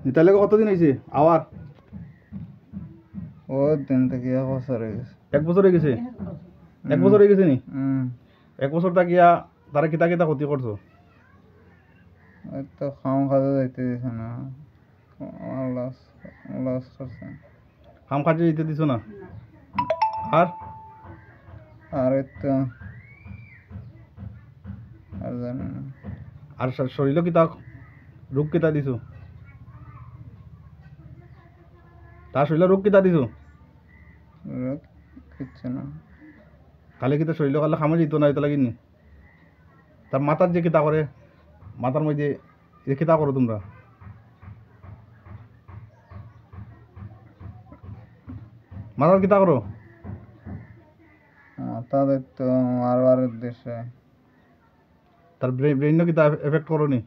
নিতালে কতদিন হয়েছে আওয়ার? ও দিন থেকে 1 বছর হয়ে গেছে। 1 বছর হয়ে গেছে? 1 বছর হয়ে গেছে নি? 1 বছর থাকিয়া তারা কিতা কিতা ক্ষতি করছো? ওই তো খাম খাতে যাইতে দিছে না, লস লস করছে। খাম খাজে দিতে দিছো না? আর আর এই তো আর জানি না। আর শরীরও কিতা রোগ কিতা দিছো? তার শরীরে রোগ কিতা দিছো? রোগ কিচ্ছু না। কালে কিতা শরীরে কালে খামে যেত না এটা লাগিনি? তার মাথার যে কিতা করে, মাথার মধ্যে যে কিতা করো তোমরা? মাথার কিতা করো? মাথা দেখতো মারবার উদ্দেশ্যে। তার ব্রেইনও কিতা এফেক্ট করো নি?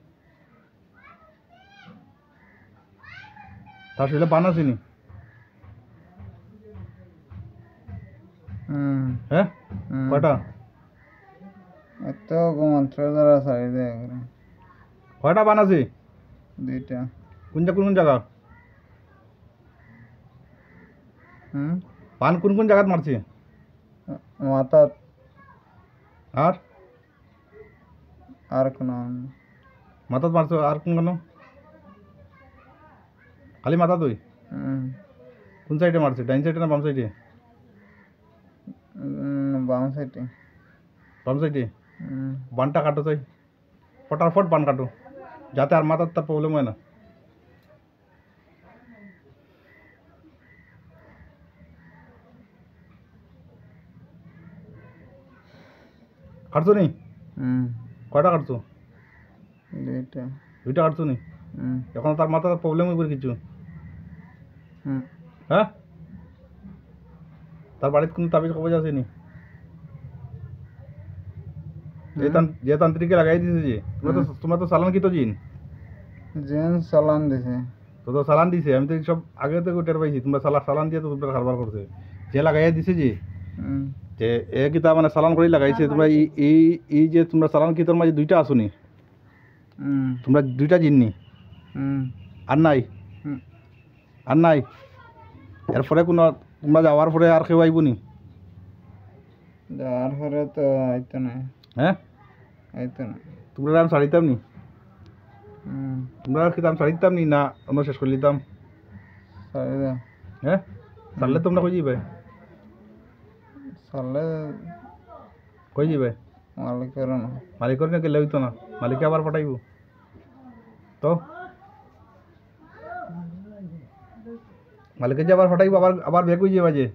তার শরীরে বান আছে নি? হ্যাঁ কয়টা? ওই তো মন্ত্র দ্বারা ছাড়ি দেয়। কয়টা বান আছে? 2টা। কোন কোন জায়গা? বান কোন কোন জায়গাত মারছে? মাথা আর আর কোন মাথাত মারছো আর কোন কেন? খালি মাথা তুই? কোন সাইডে মারছে, ডাইন সাইডে না বাম সাইডে? বাম সাইডে। বাম সাইডে? বানটা কাটো চাই, ফটাফট বান কাটো, যাতে আর মাথার তার প্রবলেম হয় না। কাটছো নি? কয়টা কাটছো? 2টা। 2টা কাটছো নি? এখন তার মাথার প্রবলেম হইব কিছু? হ্যাঁ, তার বাড়িতে কোনো তাবিজ কবজ আছে নি? যে তান্ত্রিকে লাগাই দিছে যে, তোমরা তো চালান কি তো জিন জেন চালান দিছে। তো চালান দিছে, আমি তো সব আগে থেকে টের পাইছি। তোমরা চালান দিয়ে তো তোমরা কারবার করছে। যে লাগাইয়া দিছে যে এ কিতা মানে চালান করে লাগাইছে। তোমরা এই যে তোমরা চালান কি তোর মাঝে 2টা আসো নি? তোমরা 2টা জিন নি? আর নাই? আর নাই? এরপরে কোনো তোমরা যাওয়ার পরে আর কেউ আইব নি? যাওয়ার পরে তো আইতো না। হ্যাঁ আইতো না। তোমরা আমি ছাড়িতাম নি? তোমরা কি দাম ছাড়ি দিতাম নি না আমরা শেষ করে দিতাম? ছাড়ি দাও। হ্যাঁ, ছাড়লে তোমরা কই যাবে? ছাড়লে কই যাবে? মালিকের না। মালিকের না গেলে হইতো না, মালিকে আবার পাঠাইব তো। মালিকে যে আবার পাঠাইব, আবার আবার বেগ হয়ে যাবে যে।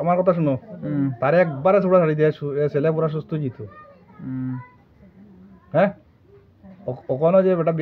আমার কথা শুনো, তার একবারে ছোড়া ছাড়ি দিয়ে ছেলে পুরা সুস্থ জিত। হ্যাঁ, ওখানে যে বেটা